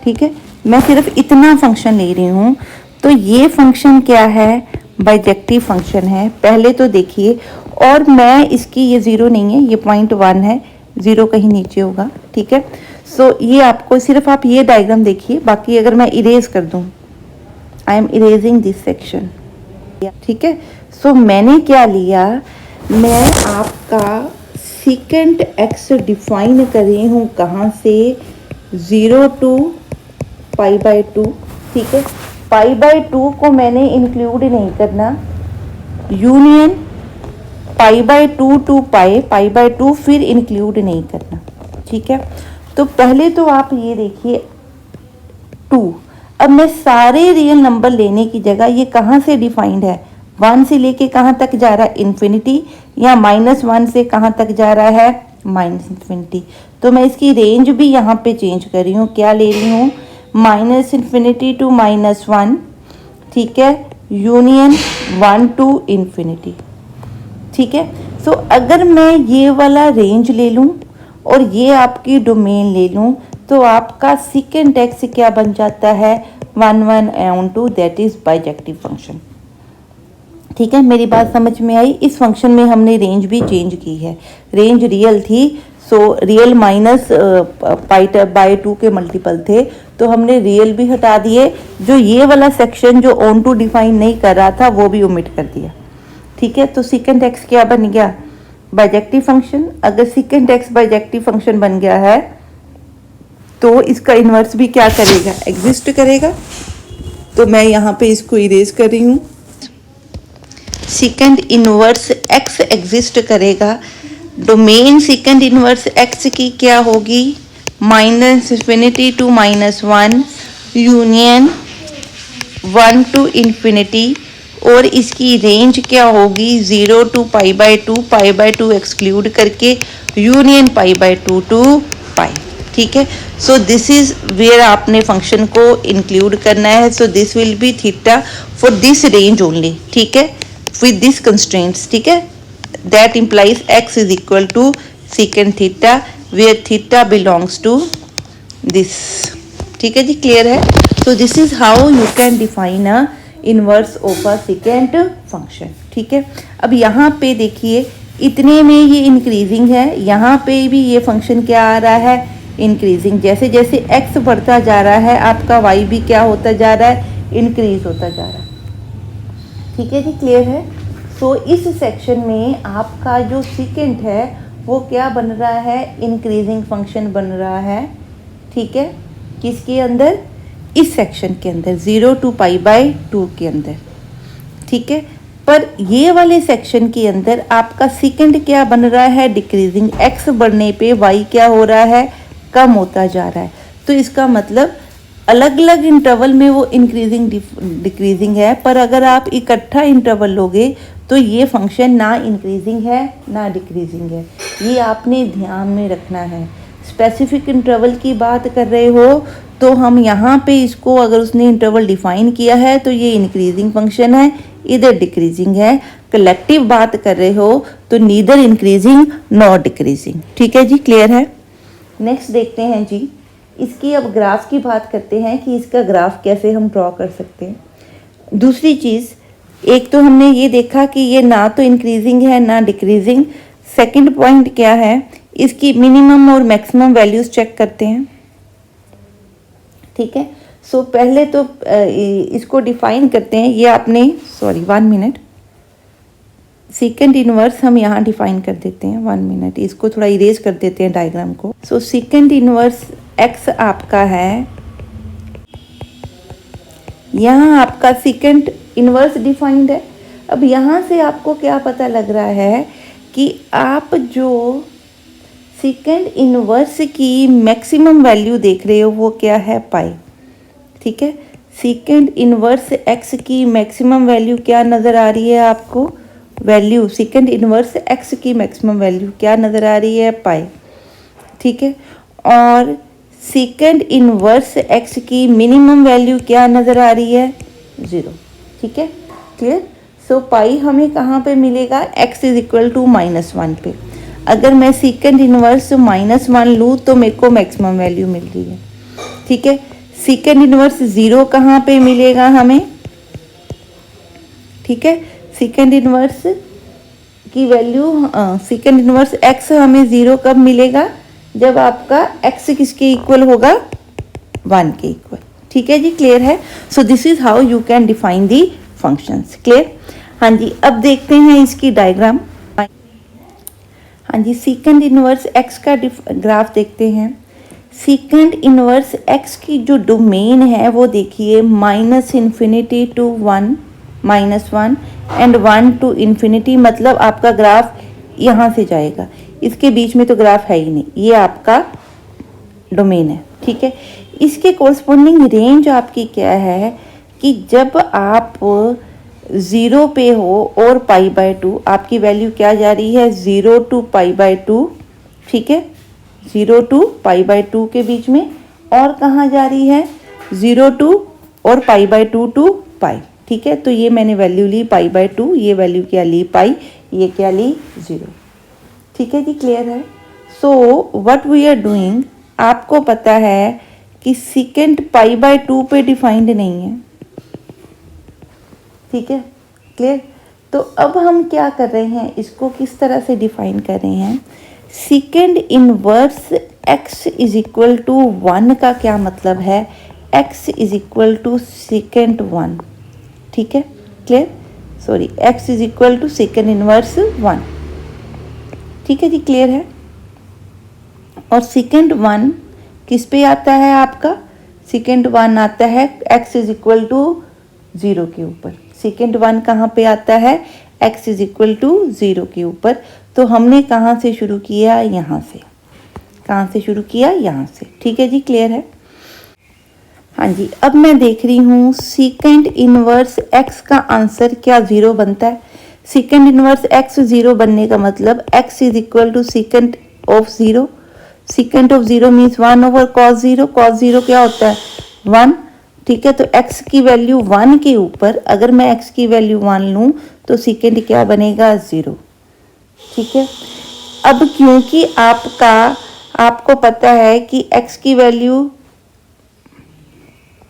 ठीक है। मैं सिर्फ इतना फंक्शन ले रही हूँ। तो ये फंक्शन क्या है, बाइजेक्टिव फंक्शन है, पहले तो देखिए। और मैं इसकी, ये 0 नहीं है, ये 0.1 है, 0 कहीं नीचे होगा, ठीक है। सो ये आपको सिर्फ आप ये डायग्राम देखिए, बाकी अगर मैं इरेज कर दूँ, I am erasing this section, ठीक है। सो मैंने क्या लिया, मैं आपका सेकेंड एक्स डिफाइन कर रही हूँ, कहाँ से, 0 to π/2, ठीक है। π/2 को मैंने इंक्लूड नहीं करना, यूनियन π/2 to π/2 फिर इंक्लूड नहीं करना, ठीक है। तो पहले तो आप ये देखिए 2। अब मैं सारे रियल नंबर लेने की जगह ये कहाँ से डिफाइंड है, 1 से लेके कहाँ तक जा रहा है, इन्फिनिटी, या -1 से कहाँ तक जा रहा है, -∞। तो मैं इसकी रेंज भी यहाँ पे चेंज कर रही हूँ, क्या ले रही हूँ, -∞ to -1, ठीक है, यूनियन 1 टू इन्फिनिटी। ठीक है, सो अगर मैं ये वाला रेंज ले लूँ और ये आपकी डोमेन ले लूँ तो आपका सेकेंड एक्स क्या बन जाता है, 1 1 on 2, that is bijective function. ठीक है, मेरी बात समझ में आई। इस फंक्शन में हमने रेंज भी चेंज की है, रेंज रियल थी, so real minus pi by 2 के मल्टीपल थे, तो हमने रियल भी हटा दिए, जो ये वाला सेक्शन जो ऑन टू डिफाइन नहीं कर रहा था वो भी ओमिट कर दिया। ठीक है, तो सेकेंड एक्स क्या बन गया, बाइजेक्टिव फंक्शन। अगर सेकेंड एक्स बाइजेक्टिव फंक्शन बन गया है तो इसका इन्वर्स भी क्या करेगा, एग्जिस्ट करेगा। तो मैं यहाँ पे इसको इरेज कर रही हूँ, सेकेंड इनवर्स एक्स एग्जिस्ट करेगा। डोमेन सेकेंड इनवर्स एक्स की क्या होगी, minus infinity to -1 union 1 to infinity, और इसकी रेंज क्या होगी 0 टू π/2, π/2 एक्सक्लूड करके यूनियन π/2 टू पाई। ठीक है, सो दिस इज वेयर आपने फंक्शन को इंक्लूड करना है। So this will be theta for this range only. ठीक है, with these constraints। ठीक है, that implies x is equal to secant theta where theta belongs to this। ठीक है जी, क्लियर है। so this is how you can define a inverse of a secant function। ठीक है, अब यहाँ पे देखिए इतने में ये इंक्रीजिंग है, यहाँ पे भी ये फंक्शन क्या आ रहा है, इंक्रीजिंग। जैसे जैसे x बढ़ता जा रहा है आपका y भी क्या होता जा रहा है, इंक्रीज होता जा रहा है। ठीक है जी, क्लियर है। सो इस सेक्शन में आपका जो सेकेंड है वो क्या बन रहा है, इंक्रीजिंग फंक्शन बन रहा है। ठीक है, किसके अंदर, इस सेक्शन के अंदर 0 टू π/2 के अंदर। ठीक है, पर ये वाले सेक्शन के अंदर आपका सेकेंड क्या बन रहा है, डिक्रीजिंग। एक्स बढ़ने पे y क्या हो रहा है, कम होता जा रहा है। तो इसका मतलब अलग अलग इंटरवल में वो इंक्रीजिंग डिक्रीजिंग है, पर अगर आप इकट्ठा इंटरवल लोगे तो ये फंक्शन ना इंक्रीजिंग है ना डिक्रीजिंग है। ये आपने ध्यान में रखना है। स्पेसिफिक इंटरवल की बात कर रहे हो तो हम यहाँ पे इसको, अगर उसने इंटरवल डिफाइन किया है तो ये इंक्रीजिंग फंक्शन है, इधर डिक्रीजिंग है। कलेक्टिव बात कर रहे हो तो नीदर इंक्रीजिंग नॉट डिक्रीजिंग। ठीक है जी, क्लियर है। नेक्स्ट देखते हैं जी, इसकी अब ग्राफ की बात करते हैं कि इसका ग्राफ कैसे हम ड्रॉ कर सकते हैं। दूसरी चीज़, एक तो हमने ये देखा कि ये ना तो इंक्रीजिंग है ना डिक्रीजिंग। सेकंड पॉइंट क्या है, इसकी मिनिमम और मैक्सिमम वैल्यूज चेक करते हैं। ठीक है, सो पहले तो इसको डिफाइन करते हैं। ये आपने 1 मिनट, सेकेंड इनवर्स हम यहाँ डिफाइन कर देते हैं। 1 मिनट, इसको थोड़ा इरेज कर देते हैं डायग्राम को। सो सेकेंड इनवर्स एक्स आपका है, यहाँ आपका सेकेंड इनवर्स डिफाइंड है। अब यहाँ से आपको क्या पता लग रहा है कि आप जो सेकेंड इनवर्स की मैक्सिमम वैल्यू देख रहे हो वो क्या है, पाई। ठीक है, सेकेंड इनवर्स एक्स की मैक्सिमम वैल्यू क्या नज़र आ रही है आपको, वैल्यू सेकेंड इनवर्स एक्स की मैक्सिमम वैल्यू क्या नज़र आ रही है, पाई। ठीक है, और सेकेंड इनवर्स एक्स की मिनिमम वैल्यू क्या नज़र आ रही है, 0। ठीक है, क्लियर। सो पाई हमें कहाँ पे मिलेगा, x इज इक्वल टू -1 पे। अगर मैं सेकेंड इनवर्स -1 लूँ तो मेरे को मैक्सिमम वैल्यू मिल रही है। ठीक है, सेकेंड इनवर्स 0 कहाँ पे मिलेगा हमें। ठीक है, सेकेंड इनवर्स की वैल्यू, सेकेंड इनवर्स x हमें 0 कब मिलेगा, जब आपका x किसके इक्वल होगा, 1 के इक्वल। ठीक है जी, क्लियर है। So this is how you can define the functions. Clear. हाँ जी, अब देखते हैं इसकी डायग्राम। हाँ जी, सेकेंड इनवर्स x का ग्राफ देखते हैं। सेकेंड इनवर्स x की जो डोमेन है वो देखिए, -∞ टू 1 -1 एंड 1 टू इन्फिनिटी। मतलब आपका ग्राफ यहाँ से जाएगा, इसके बीच में तो ग्राफ है ही नहीं, ये आपका डोमेन है। ठीक है, इसके कोरस्पोंडिंग रेंज आपकी क्या है कि जब आप 0 पे हो और π/2, आपकी वैल्यू क्या जा रही है, 0 टू π/2। ठीक है, 0 टू π/2 के बीच में, और कहाँ जा रही है, 0 टू और π/2 टू पाई। ठीक है, तो ये मैंने वैल्यू ली पाई बाय 2, ये वैल्यू क्या ली पाई, ये क्या ली 0। ठीक है जी, क्लियर है। So what we are doing, आपको पता है कि सेकेंड पाई बाय 2 पे डिफाइंड नहीं है। ठीक है, क्लियर। तो अब हम क्या कर रहे हैं, इसको किस तरह से डिफाइन कर रहे हैं। Second inverse x is equal to 1 का क्या मतलब है, x is equal to second 1। ठीक है, clear. Sorry, x is equal to second inverse 1। ठीक है जी, क्लियर है। और सेकेंड 1 किस पे आता है आपका, सेकेंड 1 आता है x इज इक्वल टू 0 के ऊपर। सेकेंड 1 कहाँ पे आता है, x इज इक्वल टू 0 के ऊपर। तो हमने कहाँ से शुरू किया, यहाँ से। कहाँ से शुरू किया, यहाँ से। ठीक है जी, क्लियर है। हाँ जी, अब मैं देख रही हूँ सेकेंड इनवर्स x का आंसर क्या 0 बनता है। सेकेंड इनवर्स x 0 बनने का मतलब x is equal to second of 0। Second of 0 means 1 over cos 0। Cos 0 क्या होता है, 1। ठीक है, तो x की वैल्यू 1 के ऊपर अगर मैं x की वैल्यू 1 लूँ तो सेकेंड क्या बनेगा, 0। ठीक है, अब क्योंकि आपको पता है कि x की वैल्यू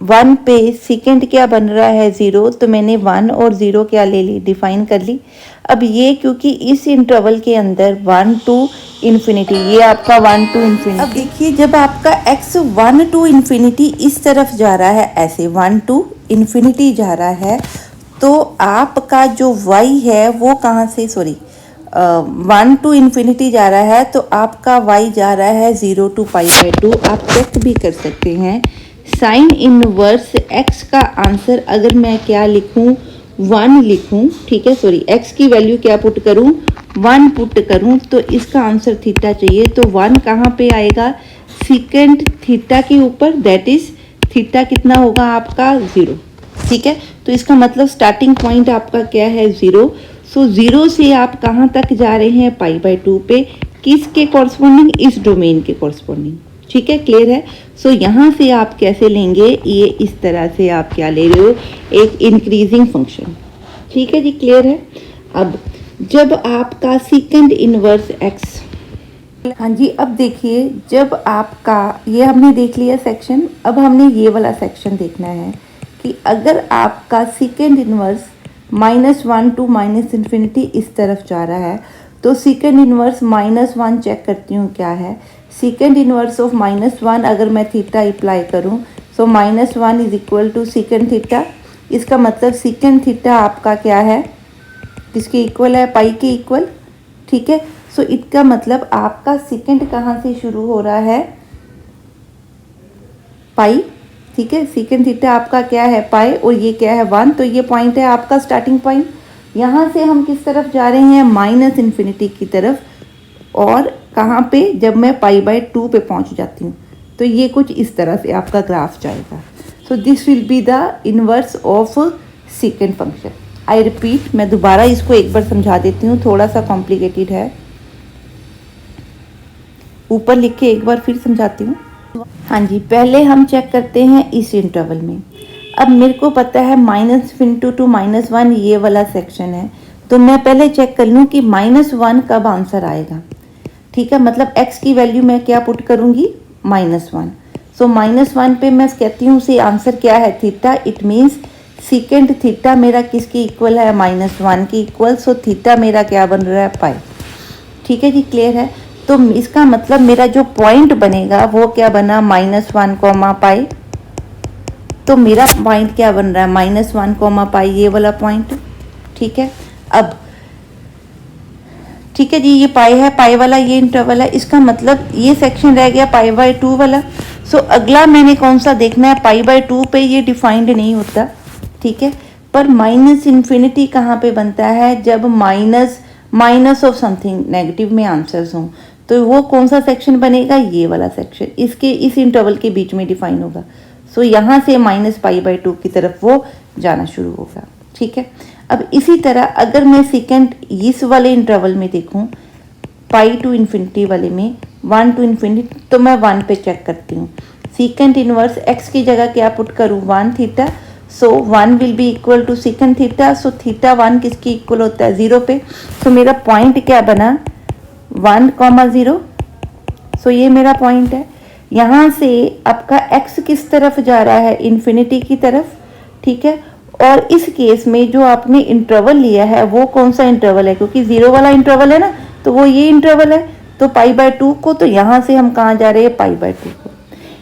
1 पे सेकेंड क्या बन रहा है, 0, तो मैंने 1 और 0 क्या ले ली, डिफाइन कर ली। अब ये क्योंकि इस इंटरवल के अंदर 1 टू इन्फिनिटी, ये आपका 1 टू इन्फिनिटी। अब देखिए, जब आपका x 1 टू इन्फिनिटी इस तरफ जा रहा है, ऐसे 1 टू इन्फिनिटी जा रहा है, तो आपका जो y है वो कहाँ से, सॉरी 1 टू इन्फिनिटी जा रहा है, तो आपका y जा रहा है 0 टू पाई बाय 2। आप चेक भी कर सकते हैं। साइन इनवर्स x का आंसर अगर मैं क्या लिखूं, 1 लिखूं। ठीक है, सॉरी, x की वैल्यू क्या पुट करूं, 1 पुट करूं, तो इसका आंसर थीटा चाहिए। तो 1 कहाँ पे आएगा, सेकेंड थीटा के ऊपर, दैट इज थीटा कितना होगा आपका, 0। ठीक है, तो इसका मतलब स्टार्टिंग पॉइंट आपका क्या है, 0। सो 0 से आप कहाँ तक जा रहे हैं, पाई बाय 2 पे, किसके कॉरस्पॉन्डिंग, इस डोमेन के कॉरस्पॉन्डिंग। ठीक है, क्लियर है। सो यहाँ से आप कैसे लेंगे, ये इस तरह से आप क्या ले रहे हो, एक इंक्रीजिंग फंक्शन। ठीक है जी, क्लियर है। अब जब आपका सेकेंड इनवर्स x, हाँ जी, अब देखिए, जब आपका ये हमने देख लिया सेक्शन, अब हमने ये वाला सेक्शन देखना है कि अगर आपका second inverse -1 to minus infinity इस तरफ जा रहा है, तो सेकेंड इनवर्स -1 चेक करती हूँ क्या है। सेकेंड इनवर्स ऑफ -1 अगर मैं थीटा अप्लाई करूँ, so -1 is equal to second theta. इसका मतलब सेकेंड थीटा आपका क्या है, किसके इक्वल है, पाई के इक्वल। ठीक है, सो इसका मतलब आपका सेकेंड कहाँ से शुरू हो रहा है, पाई। ठीक है, सेकेंड थीटा आपका क्या है, पाई, और ये क्या है, 1। तो ये पॉइंट है आपका स्टार्टिंग पॉइंट। यहाँ से हम किस तरफ जा रहे हैं, माइनस इन्फिनिटी की तरफ। और कहाँ पे, जब मैं पाई बाय 2 पे पहुँच जाती हूँ, तो ये कुछ इस तरह से आपका ग्राफ जाएगा। सो this will be the inverse of second function. I repeat, मैं दोबारा इसको एक बार समझा देती हूँ, थोड़ा सा कॉम्प्लिकेटेड है, ऊपर लिख के एक बार फिर समझाती हूँ। हाँ जी, पहले हम चेक करते हैं इस इंटरवल में। अब मेरे को पता है -∞ टू -1 ये वाला सेक्शन है, तो मैं पहले चेक कर लूँ कि -1 कब आंसर आएगा। ठीक है, मतलब x की वैल्यू मैं क्या पुट करूँगी, -1। सो -1 पे मैं कहती हूँ से आंसर क्या है, theta. It means second theta मेरा किसकी इक्वल है, -1 की इक्वल। सो थीटा मेरा क्या बन रहा है, पाई। ठीक है जी, क्लियर है। तो इसका मतलब मेरा जो पॉइंट बनेगा वो क्या बना, -1 पाई। तो मेरा पॉइंट क्या बन रहा है, -1 पाई, ये वाला पॉइंट। ठीक है, अब ठीक है जी, ये पाई है, पाई वाला ये इंटरवल है। इसका मतलब ये सेक्शन रह गया पाई बाय 2 वाला। सो अगला मैंने कौन सा देखना है, पाई बाय 2 पे ये डिफाइंड नहीं होता। ठीक है, पर माइनस इन्फिनिटी कहाँ पे बनता है, जब माइनस ऑफ समथिंग नेगेटिव में आंसर्स हों, तो वो कौन सा सेक्शन बनेगा, ये वाला सेक्शन, इसके इस इंटरवल के बीच में डिफाइन होगा। सो यहाँ से -π/2 की तरफ वो जाना शुरू होगा। ठीक है, अब इसी तरह अगर मैं सेकेंड इस वाले इंटरवल में देखूं, पाई टू इन्फिनिटी वाले में 1 टू इन्फिनिटी, तो मैं 1 पे चेक करती हूँ। सेकेंड इनवर्स x की जगह क्या पुट करूँ, 1 theta, so 1 will be equal to second theta, so theta 1 किसकी इक्वल होता है 0 पे। सो मेरा पॉइंट क्या बना 1,0। सो ये मेरा पॉइंट है। यहाँ से आपका x किस तरफ जा रहा है, इन्फिनिटी की तरफ, ठीक है। और इस केस में जो आपने इंटरवल लिया है वो कौन सा इंटरवल है, क्योंकि 0 वाला इंटरवल है ना, तो वो ये इंटरवल है। तो π/2 को, तो यहाँ से हम कहाँ जा रहे हैं π/2 को।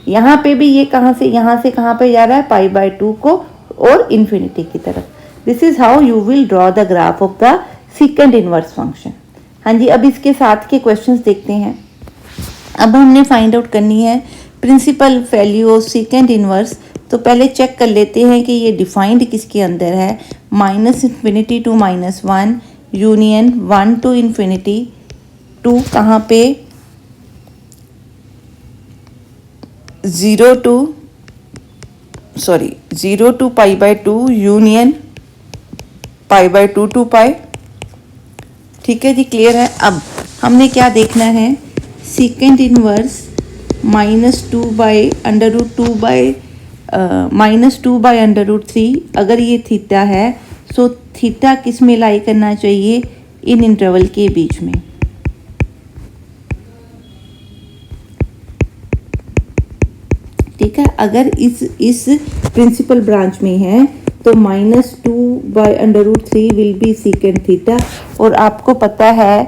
यहाँ पे भी ये कहाँ से कहाँ पे जा रहा है π/2 को और इन्फिनिटी की तरफ। This is how you will draw the graph of the second inverse function. हाँ जी, अब इसके साथ के क्वेश्चंस देखते हैं। अब हमने फाइंड आउट करनी है principal value of second inverse. तो पहले चेक कर लेते हैं कि ये डिफाइंड किसके अंदर है, -∞ to -1 यूनियन 1 to ∞, 2 कहाँ पे 0 to π/2 यूनियन π/2 to π। ठीक है जी, क्लियर है। अब हमने क्या देखना है, सेकेंड इनवर्स -2/√3। अगर ये थीटा है सो थीटा किस में लाई करना चाहिए, इन इंटरवल के बीच में। ठीक है, अगर इस प्रिंसिपल ब्रांच में है तो -2/√3 विल बी सेकेंड थीटा। और आपको पता है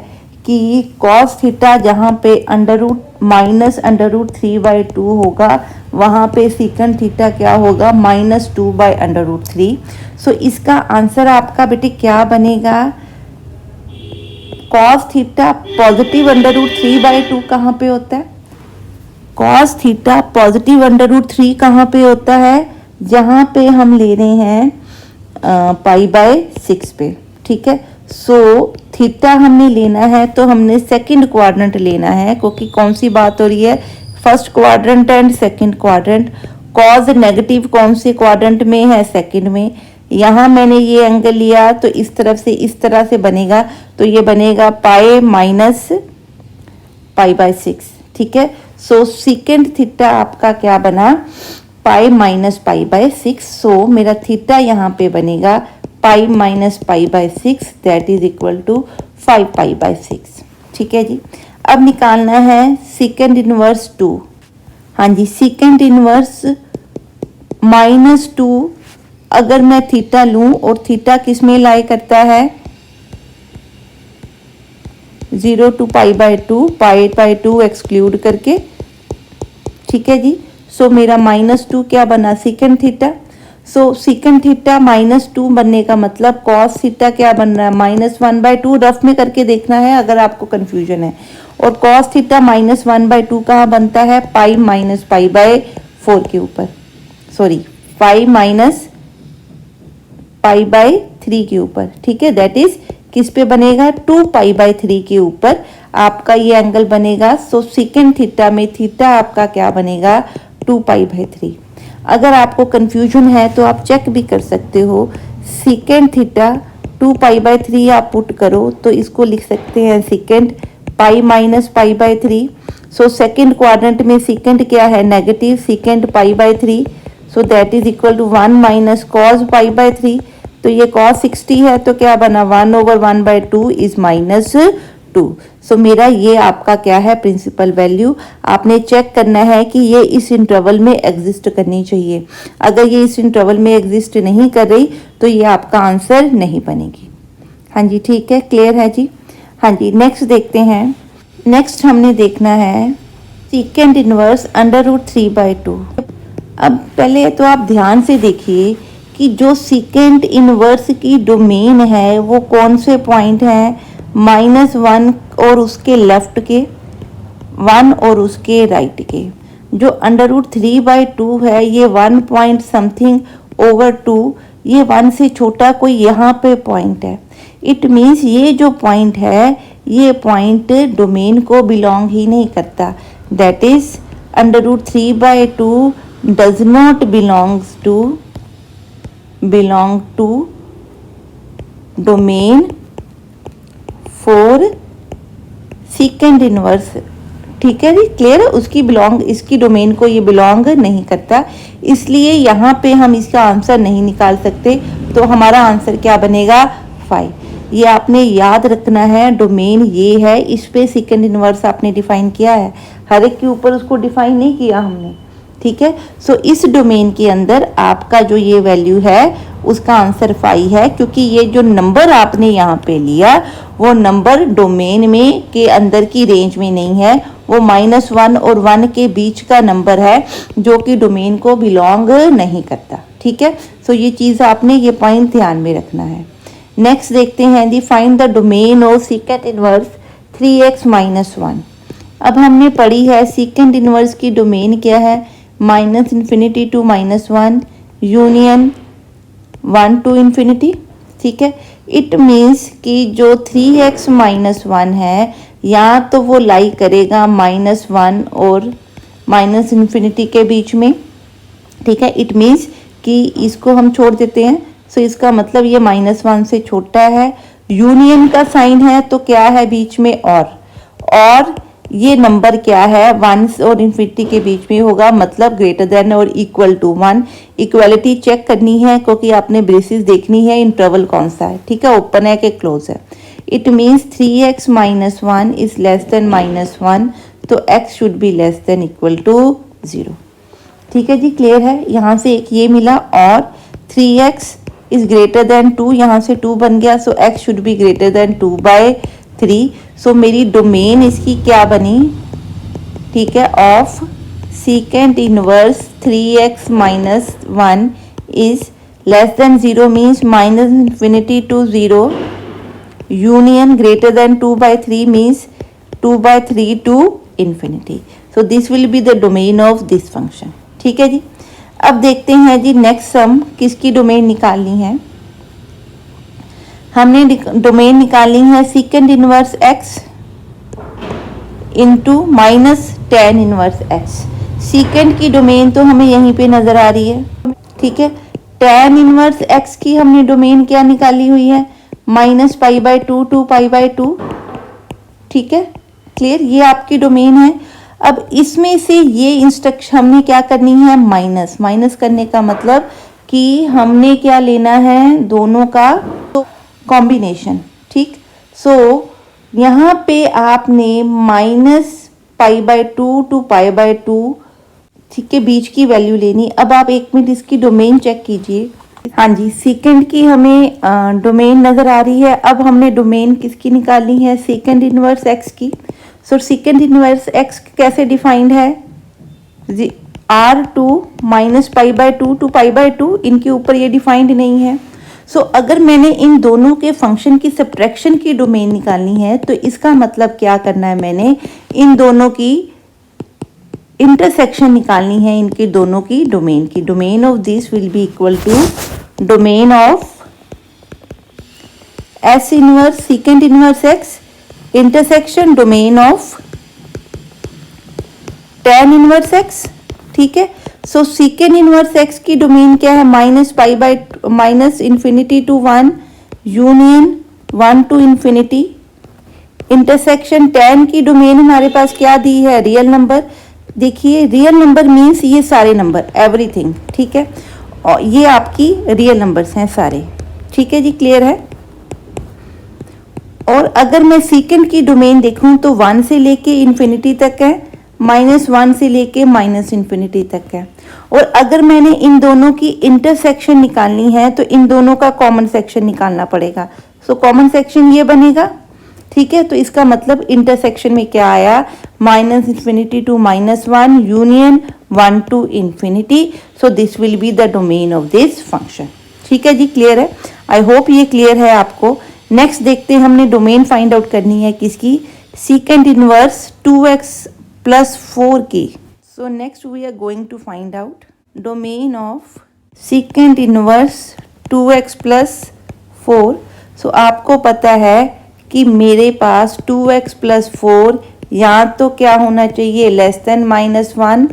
कि कॉस थीटा जहाँ पे -√3/2 होगा वहाँ पे सेकेंड थीटा क्या होगा, -2/√3। सो इसका आंसर आपका बेटे क्या बनेगा, कॉस थीटा पॉजिटिव √3/2 कहाँ पे होता है, कॉस थीटा पॉजिटिव √3 कहाँ पे होता है, जहाँ पे हम ले रहे हैं π/6 पे। ठीक है, सो थीटा हमने लेना है तो हमने सेकंड क्वाड्रेंट लेना है, क्योंकि कौन सी बात हो रही है, first quadrant and second quadrant. Cause negative कौन से क्वाड्रेंट में है, सेकंड में। यहाँ मैंने ये एंगल लिया तो इस तरफ से इस तरह से बनेगा, तो ये बनेगा π-π/6। ठीक है, सो सेकंड थीटा आपका क्या बना, π-π/6। सो मेरा थीटा यहाँ पे बनेगा π-π/6, दैट इज इक्वल टू 5π/6। ठीक है जी, अब निकालना है सेकंड इनवर्स 2। हाँ जी, सेकंड इनवर्स -2 अगर मैं थीटा लूं और थीटा किस में लाई करता है, 0 to π/2 एक्सक्लूड करके। ठीक है जी, सो मेरा -2 क्या बना, second theta. So second theta -2 बनने का मतलब कॉस थीटा क्या बन रहा है, -1/2। रफ में करके देखना है अगर आपको कंफ्यूजन है। और कॉस थीटा -1/2 कहाँ बनता है, π-π/4 के ऊपर, सॉरी π-π/3 के ऊपर। ठीक है, दैट इज किस पे बनेगा, 2π/3 के ऊपर आपका ये एंगल बनेगा। सो सेकंड थीटा में थीटा आपका क्या बनेगा, 2π/3। अगर आपको कंफ्यूजन है तो आप चेक भी कर सकते हो, सेकंड थीटा 2π/3 आप पुट करो तो इसको लिख सकते हैं सेकंड π-π/3। सो सेकंड क्वाड्रेंट में सेकंड क्या है, negative, second π/3। So that is equal to 1 - cos π/3। तो ये cos 60 है तो क्या बना, 1/1/2 इज -2। सो मेरा ये आपका क्या है, प्रिंसिपल वैल्यू। आपने चेक करना है कि ये इस इंटरवल में एग्जिस्ट करनी चाहिए। अगर ये इस इंटरवल में एग्जिस्ट नहीं कर रही तो ये आपका आंसर नहीं बनेगी। हाँ जी, ठीक है, क्लियर है जी। हाँ जी, नेक्स्ट देखते हैं। नेक्स्ट हमने देखना है सेकेंड इनवर्स √3/2। अब पहले तो आप ध्यान से देखिए कि जो सेकेंड इनवर्स की डोमेन है वो कौन से पॉइंट हैं, -1 और उसके लेफ्ट के, 1 और उसके राइट के। जो √3/2 है ये 1 पॉइंट समथिंग ओवर 2, ये 1 से छोटा कोई यहाँ पे पॉइंट है। इट मीन्स ये जो पॉइंट है ये पॉइंट डोमेन को बिलोंग ही नहीं करता। That is √3/2 does not belong to domain for secant inverse ठीक है जी, क्लियर है। उसकी बिलोंग, इसकी डोमेन को ये बिलोंग नहीं करता, इसलिए यहाँ पे हम इसका आंसर नहीं निकाल सकते। तो हमारा आंसर क्या बनेगा? 5। ये आपने याद रखना है, डोमेन ये है, इस पे सेकंड इनवर्स आपने डिफाइन किया है, हर एक के ऊपर उसको डिफाइन नहीं किया हमने, ठीक है। सो इस डोमेन के अंदर आपका जो ये वैल्यू है उसका आंसर 5 है, क्योंकि ये जो नंबर आपने यहाँ पे लिया वो नंबर डोमेन में के अंदर की रेंज में नहीं है, वो -1 और 1 के बीच का नंबर है जो कि डोमेन को बिलोंग नहीं करता, ठीक है। सो ये चीज़ आपने ये पॉइंट ध्यान में रखना है। नेक्स्ट देखते हैं the find the domain of second inverse 3x - 1। अब हमने पढ़ी है सेकंड इनवर्स की डोमेन क्या है, -∞ to -1 यूनियन 1 to ∞, ठीक है। इट मीन्स कि जो 3x - 1 है या तो वो लाई करेगा -1 और -∞ के बीच में, ठीक है। इट मीन्स कि इसको हम छोड़ देते हैं, सो इसका मतलब ये -1 से छोटा है। यूनियन का साइन है तो क्या है बीच में, और ये नंबर क्या है 1 और इन्फिनिटी के बीच में होगा, मतलब ग्रेटर देन और इक्वल टू 1। इक्वालिटी चेक करनी है क्योंकि आपने ब्रेसिस देखनी है इंटरवल कौन सा है, ठीक है, ओपन है कि क्लोज है। It means 3x - 1 is less than -1, तो x should be less than equal to 0, ठीक है जी, क्लियर है। यहाँ से एक ये मिला, और 3x इज ग्रेटर देन 2, यहाँ से 2 बन गया, सो x should be greater than 2/3। सो मेरी डोमेन इसकी क्या बनी, ठीक है, of second inverse 3x - 1 is less then 0 means -∞ to 0 union greater than 2/3 means 2/3 to ∞। So this will be the domain of this function, ठीक है जी। अब देखते हैं जी नेक्स्ट सम, किसकी डोमेन निकालनी है। हमने डोमेन निकालनी है second inverse x into -tan inverse x। Second की डोमेन तो हमें यहीं पे नजर आ रही है, ठीक है। tan इनवर्स x की हमने डोमेन क्या निकाली हुई है, -π/2 to π/2, ठीक है, क्लियर। ये आपकी डोमेन है। अब इसमें से ये इंस्ट्रक्शन हमने क्या करनी है, माइनस करने का मतलब कि हमने क्या लेना है, दोनों का कॉम्बिनेशन, ठीक। सो यहाँ पे आपने -π/2 to π/2, ठीक है, बीच की वैल्यू लेनी। अब आप एक मिनट इसकी डोमेन चेक कीजिए। हाँ जी, सेकंड की हमें डोमेन नज़र आ रही है। अब हमने डोमेन किसकी निकालनी है, सेकंड इनवर्स x की। सो सेकंड इनवर्स x कैसे डिफाइंड है, R2 -π/2 to π/2, इनके ऊपर ये डिफाइंड नहीं है। सो अगर मैंने इन दोनों के फंक्शन की सब्ट्रैक्शन की डोमेन निकालनी है तो इसका मतलब क्या करना है, मैंने इन दोनों की इंटरसेक्शन निकालनी है, इनके दोनों की डोमेन की। Domain of this will be equal to domain of S inverse second inverse x intersection domain of tan inverse x, ठीक है। सो सेकंड इनवर्स x की डोमेन क्या है, -∞ to 1 union 1 to ∞। Intersection tan की डोमेन हमारे पास क्या दी है, रियल नंबर। देखिए रियल नंबर मीन्स ये सारे नंबर, एवरीथिंग, ठीक है, और ये आपकी रियल नंबर्स हैं सारे, ठीक है जी, क्लियर है। और अगर मैं सेकंड की डोमेन देखूं तो 1 से लेके इन्फिनिटी तक है, -1 से लेके -∞ तक है। और अगर मैंने इन दोनों की इंटरसेक्शन निकालनी है तो इन दोनों का कॉमन सेक्शन निकालना पड़ेगा। सो कॉमन सेक्शन ये बनेगा, ठीक है। तो इसका मतलब इंटरसेक्शन में क्या आया, -∞ to -1 union 1 to ∞। So this will be the domain of this function, ठीक है जी, क्लियर है। आई होप ये क्लियर है आपको। नेक्स्ट देखते हैं, हमने डोमेन फाइंड आउट करनी है किसकी, सेकंड इनवर्स 2x + 4 की। So next we are going to find out domain of second inverse 2x + 4। सो आपको पता है कि मेरे पास 2x + 4 या तो क्या होना चाहिए, लेस देन -1,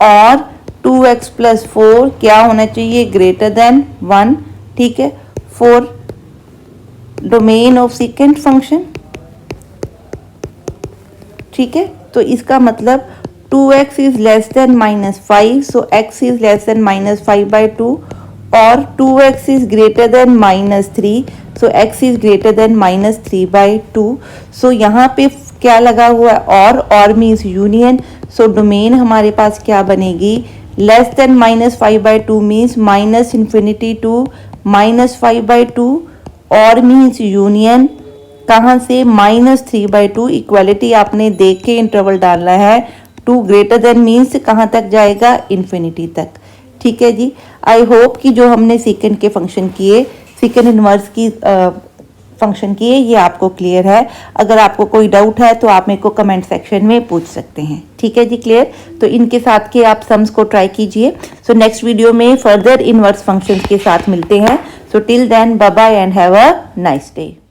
और 2x + 4 क्या होना चाहिए, ग्रेटर देन 1, ठीक है, for domain of second function, ठीक है। तो इसका मतलब 2x is less then -5, so x is less then -5/2 और 2x is greater then -3, so x is greater then -3/2। सो यहाँ पे क्या लगा हुआ है, और मीन्स यूनियन। सो डोमेन हमारे पास क्या बनेगी, लेस देन -5/2 मीन्स -∞ टू -5/2, और मीन्स यूनियन कहाँ से, -3/2। इक्वालिटी आपने देख के इंटरवल डालना है, 2 ग्रेटर देन मीन्स कहाँ तक जाएगा, इन्फिनिटी तक। ठीक है जी, आई होप कि जो हमने सेकंड के फंक्शन किए, सेकंड इनवर्स की फंक्शन किए, ये आपको क्लियर है। अगर आपको कोई डाउट है तो आप मेरे को कमेंट सेक्शन में पूछ सकते हैं। ठीक है जी, क्लियर। तो इनके साथ के आप सम्स को ट्राई कीजिए। सो नेक्स्ट वीडियो में फर्दर इनवर्स फंक्शंस के साथ मिलते हैं। So till then bye bye and have a nice day.